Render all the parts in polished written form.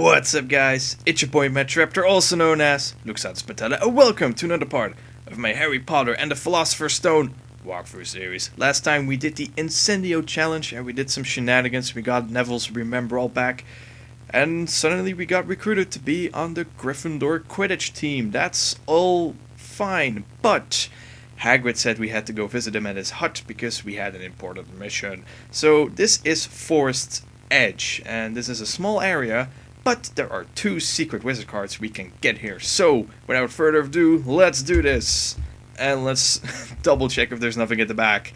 What's up, guys? It's your boy Raptor, also known as Luxatus, and welcome to another part of my Harry Potter and the Philosopher's Stone walkthrough series. Last time we did the Incendio challenge and we did some shenanigans. We got Neville's Remember All back, and suddenly we got recruited to be on the Gryffindor Quidditch team. That's all fine, but Hagrid said we had to go visit him at his hut because we had an important mission. So this is Forest's Edge, and this is a small area, but there are 2 secret wizard cards we can get here. So, without further ado, let's do this! And let's double check if there's nothing at the back.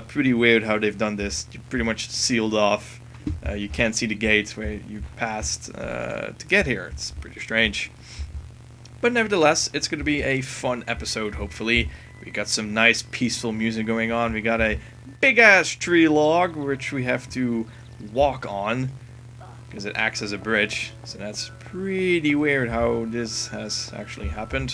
Pretty weird how they've done this. You pretty much sealed off. You can't see the gate where you passed to get here. It's pretty strange. But nevertheless, it's going to be a fun episode, hopefully. We got some nice peaceful music going on. We got a big-ass tree log, which we have to walk on, because it acts as a bridge. So that's pretty weird how this has actually happened.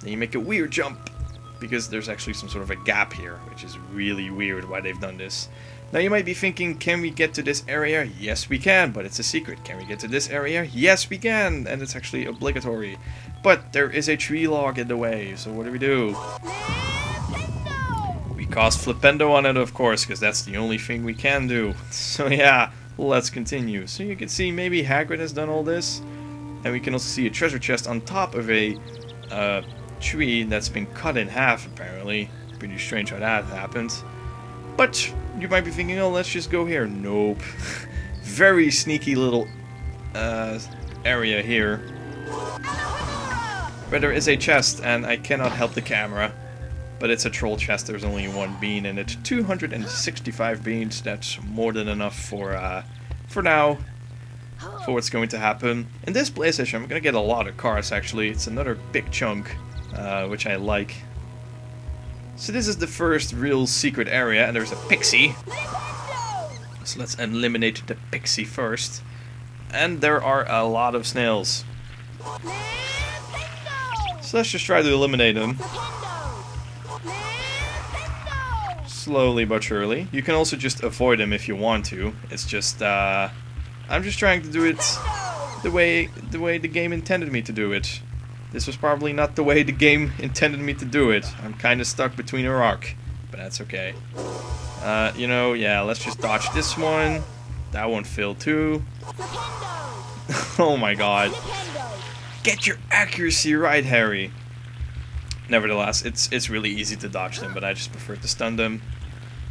Then you make a weird jump, because there's actually some sort of a gap here, which is really weird why they've done this. Now you might be thinking, can we get to this area? Yes we can, but it's a secret. Can we get to this area? Yes we can, and it's actually obligatory. But there is a tree log in the way, so what do? We cast Flipendo on it, of course, because that's the only thing we can do. So yeah, let's continue. So you can see maybe Hagrid has done all this, and we can also see a treasure chest on top of a tree that's been cut in half, apparently. Pretty strange how that happened. But you might be thinking, oh, let's just go here. Nope. Very sneaky little area here, where there is a chest, and I cannot help the camera, but it's a troll chest. There's only 1 bean in it. 265 beans. That's more than enough for now, for what's going to happen. In this PlayStation, I'm gonna get a lot of cards. Actually, it's another big chunk, which I like. So this is the first real secret area, and there's a pixie. So let's eliminate the pixie first. And there are a lot of snails. So let's just try to eliminate them. Slowly but surely. You can also just avoid them if you want to. It's just, I'm just trying to do it the way the game intended me to do it. This was probably not the way the game intended me to do it. I'm kind of stuck between a rock, but that's okay. You know, yeah, let's just dodge this one. That one failed too. Oh my god. Get your accuracy right, Harry. Nevertheless, it's really easy to dodge them, but I just prefer to stun them.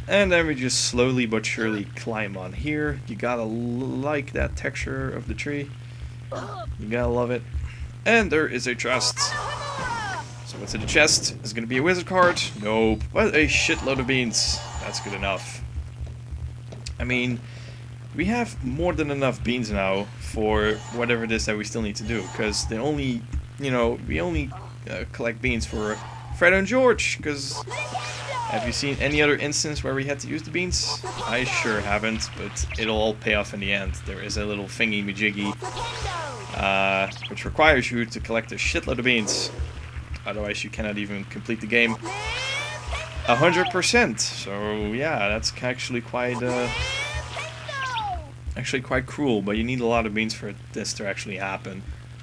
And then we just slowly but surely climb on here. You gotta like that texture of the tree. You gotta love it. And there is a chest. So what's in the chest? Is it gonna be a wizard card? Nope. But a shitload of beans. That's good enough. I mean, we have more than enough beans now for whatever it is that we still need to do. Because they only, you know, we only collect beans for Fred and George. Because have you seen any other instance where we had to use the beans? I sure haven't, but it'll all pay off in the end. There is a little thingy-majiggy, which requires you to collect a shitload of beans. Otherwise you cannot even complete the game 100%. So yeah, that's actually quite cruel, but you need a lot of beans for this to actually happen.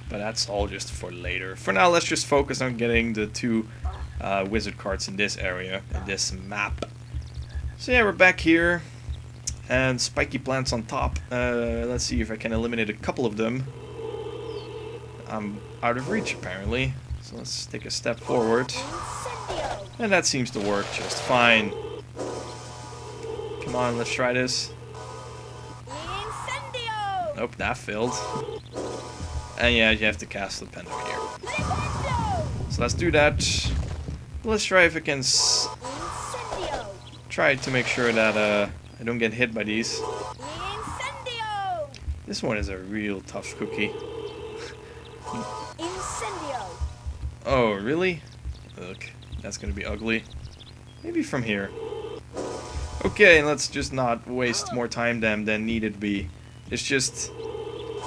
But that's all just for later. For now, let's just focus on getting the 2 wizard cards in this area, in this map. So yeah, we're back here, and spiky plants on top. Let's see if I can eliminate a couple of them. I'm out of reach apparently, so let's take a step forward, and that seems to work just fine. Come on, let's try this. Nope, that failed. And yeah, you have to cast Flipendo here. So let's do that. Let's try if I can try to make sure that I don't get hit by these. This one is a real tough cookie. Oh, really? Look, that's gonna be ugly. Maybe from here. Okay, let's just not waste more time than needed be. It's just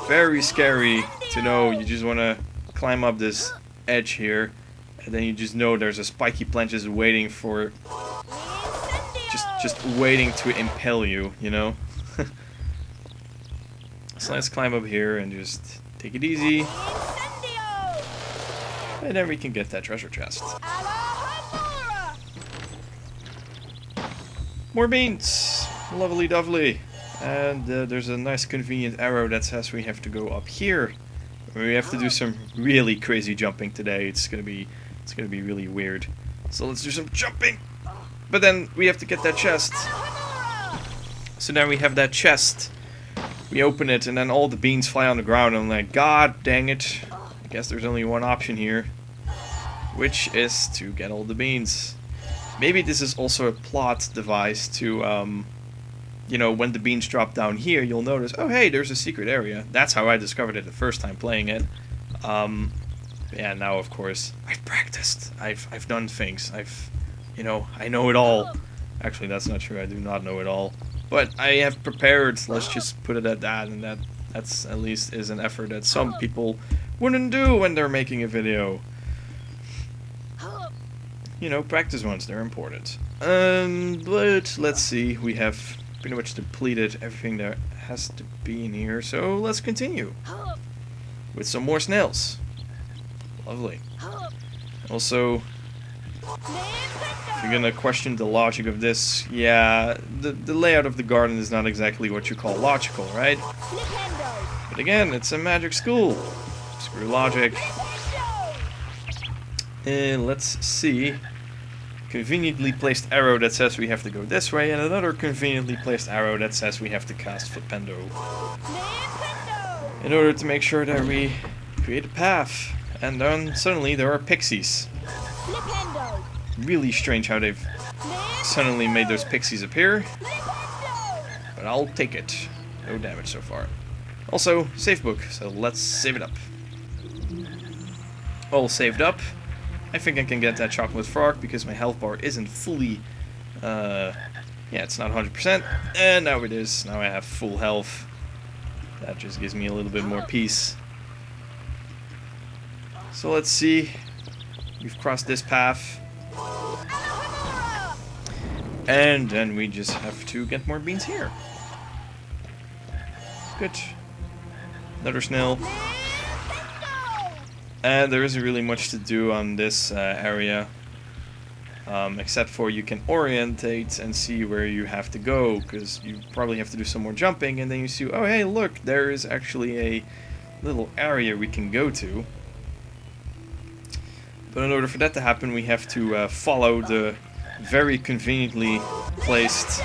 very scary to know you just want to climb up this edge here, and then you just know there's a spiky plant just waiting for, just waiting to impale you, you know? So let's climb up here and just take it easy. And then we can get that treasure chest. More beans! Lovely dovely. And there's a nice convenient arrow that says we have to go up here. We have to do some really crazy jumping today. It's gonna be really weird. So let's do some jumping. But then we have to get that chest. So now we have that chest. We open it and then all the beans fly on the ground. And I'm like, God dang it. I guess there's only one option here, which is to get all the beans. Maybe this is also a plot device to, you know, when the beans drop down here, you'll notice, oh hey, there's a secret area. That's how I discovered it the first time playing it. Yeah, now of course, I've practiced. I've done things. You know, I know it all. Actually, that's not true. I do not know it all. But I have prepared, let's just put it at that, and that's at least is an effort that some people wouldn't do when they're making a video. You know, practice ones, they're important. But let's see, we have pretty much depleted everything that has to be in here, so let's continue with some more snails. Lovely. Also, if you're gonna question the logic of this, yeah, the layout of the garden is not exactly what you call logical, right? But again, it's a magic school. Screw logic. Let's see. Conveniently placed arrow that says we have to go this way, and another conveniently placed arrow that says we have to cast Flipendo. In order to make sure that we create a path. And then suddenly there are pixies. Really strange how they've suddenly made those pixies appear. But I'll take it. No damage so far. Also, save book, so let's save it up. All saved up. I think I can get that chocolate frog because my health bar isn't fully, yeah, it's not 100%. And now it is. Now I have full health. That just gives me a little bit more peace. So let's see. We've crossed this path. And then we just have to get more beans here. Good. Another snail. And there isn't really much to do on this area, except for you can orientate and see where you have to go, because you probably have to do some more jumping, and then you see, oh hey, look, there is actually a little area we can go to. But in order for that to happen, we have to follow the very conveniently placed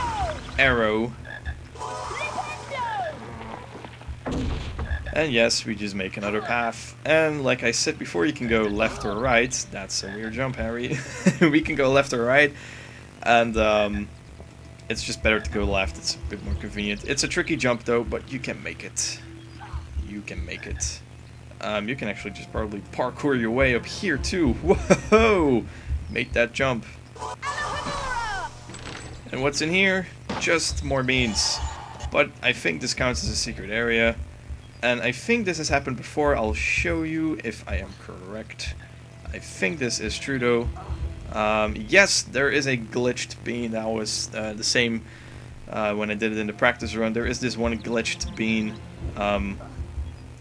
arrow. And yes, we just make another path. And like I said before, you can go left or right. That's a weird jump, Harry. We can go left or right. And it's just better to go left. It's a bit more convenient. It's a tricky jump though, but you can make it. You can make it. You can actually just probably parkour your way up here too. Whoa! Make that jump. And what's in here? Just more beans. But I think this counts as a secret area. And I think this has happened before. I'll show you if I am correct. I think this is true though. Yes, there is a glitched bean. That was the same when I did it in the practice run. There is this one glitched bean.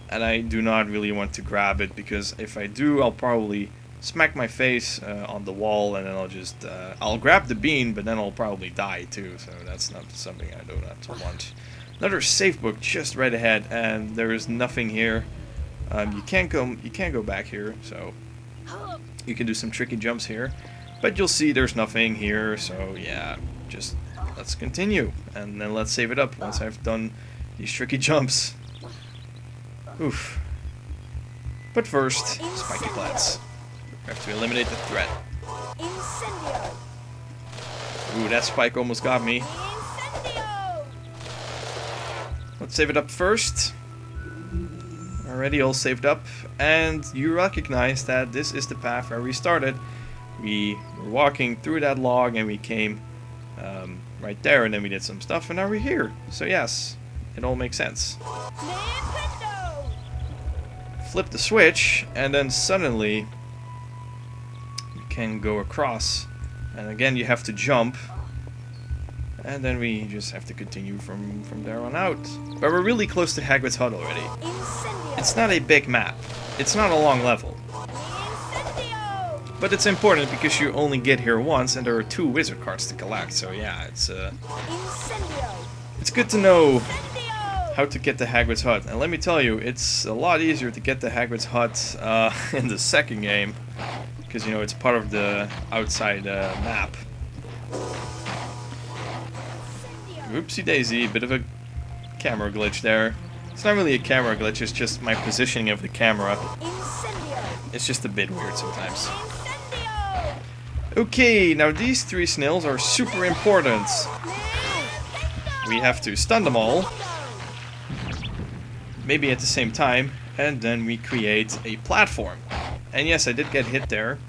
And I do not really want to grab it, because if I do, I'll probably smack my face on the wall, and then I'll just I'll grab the bean, but then I'll probably die too. So that's not something I do not want. Another safe book just right ahead, and there is nothing here. You can't go back here, so you can do some tricky jumps here, but you'll see there's nothing here. So yeah, just let's continue, and then let's save it up once I've done these tricky jumps. Oof. But first, spiky plants. We have to eliminate the threat. Ooh, that spike almost got me. Let's save it up first. Already all saved up. And you recognize that this is the path where we started. We were walking through that log and we came right there, and then we did some stuff, and now we're here. So yes, it all makes sense. Flip the switch, and then suddenly you can go across. And again, you have to jump. And then we just have to continue from there on out. But we're really close to Hagrid's hut already. It's not a big map. It's not a long level. But it's important because you only get here once and there are 2 wizard cards to collect. So yeah, it's good to know how to get to Hagrid's hut. And let me tell you, it's a lot easier to get to Hagrid's hut in the second game. Because, you know, it's part of the outside map. Oopsie daisy, bit of a camera glitch there. It's not really a camera glitch, it's just my positioning of the camera. It's just a bit weird sometimes. Okay, now these 3 snails are super important. We have to stun them all. Maybe at the same time. And then we create a platform. And yes, I did get hit there.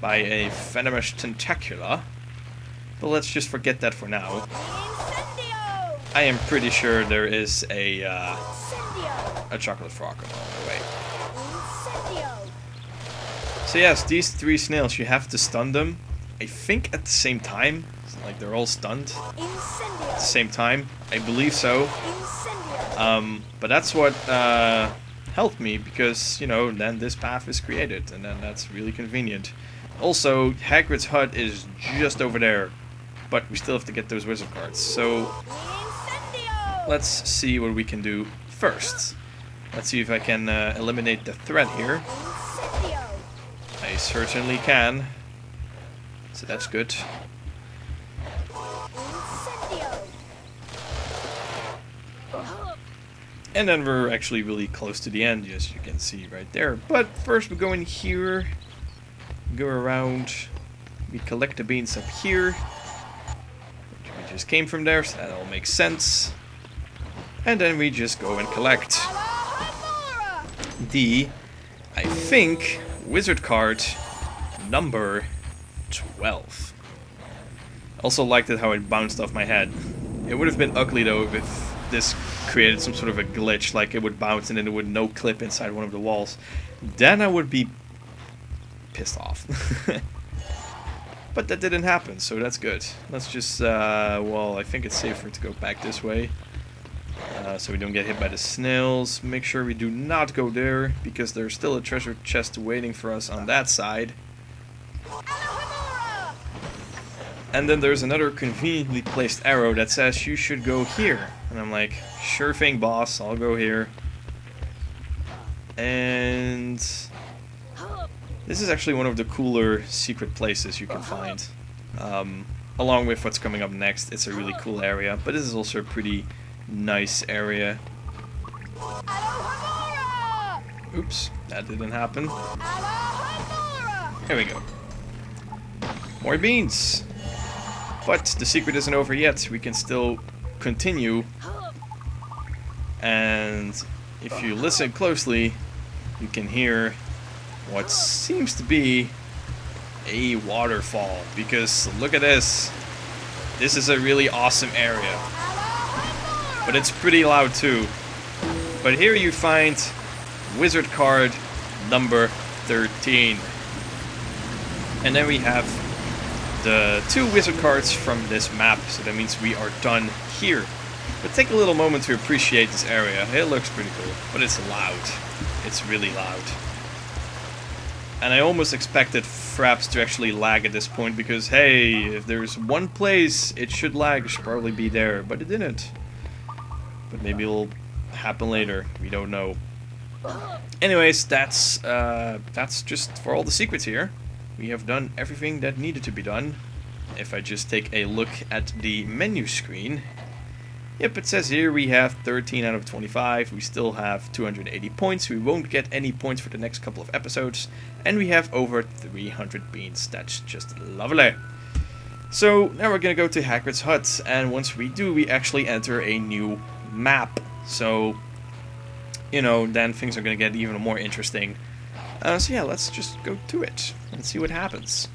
By a venomous tentacula. But let's just forget that for now. I am pretty sure there is a chocolate frog on the way. So yes, these 3 snails, you have to stun them. I think at the same time. Like they're all stunned. At the same time. I believe so. But that's what helped me because, you know, then this path is created. And then that's really convenient. Also, Hagrid's hut is just over there. But we still have to get those wizard cards. So let's see what we can do first. Let's see if I can eliminate the threat here. I certainly can. So that's good. And then we're actually really close to the end, as you can see right there. But first we go in here. Go around. We collect the beans up here. We just came from there, so that all makes sense. And then we just go and collect the, I think, wizard card number 12. Also liked it how it bounced off my head. It would have been ugly though if this created some sort of a glitch, like it would bounce and then it would no clip inside one of the walls. Then I would be pissed off. But that didn't happen, so that's good. Let's just, well, I think it's safer to go back this way. So we don't get hit by the snails. Make sure we do not go there, because there's still a treasure chest waiting for us on that side. And then there's another conveniently placed arrow that says you should go here. And I'm like, sure thing, boss, I'll go here. And this is actually one of the cooler secret places you can find. Along with what's coming up next, it's a really cool area, but this is also a pretty nice area. Oops, that didn't happen. There we go. More beans! But the secret isn't over yet, we can still continue. And if you listen closely, you can hear what seems to be a waterfall, because look at this. This is a really awesome area, but it's pretty loud too. But here you find wizard card number 13, and then we have the 2 wizard cards from this map, so that means we are done here. But take a little moment to appreciate this area. It looks pretty cool, but it's loud. It's really loud. And I almost expected fraps to actually lag at this point, because hey, if there's one place it should lag, it should probably be there, but it didn't. But maybe it'll happen later, we don't know. Anyways, that's just for all the secrets here. We have done everything that needed to be done. If I just take a look at the menu screen, yep, it says here we have 13 out of 25. We still have 280 points. We won't get any points for the next couple of episodes. And we have over 300 beans. That's just lovely. So now we're going to go to Hagrid's hut. And once we do, we actually enter a new map. So, you know, then things are going to get even more interesting. So yeah, let's just go to it and see what happens.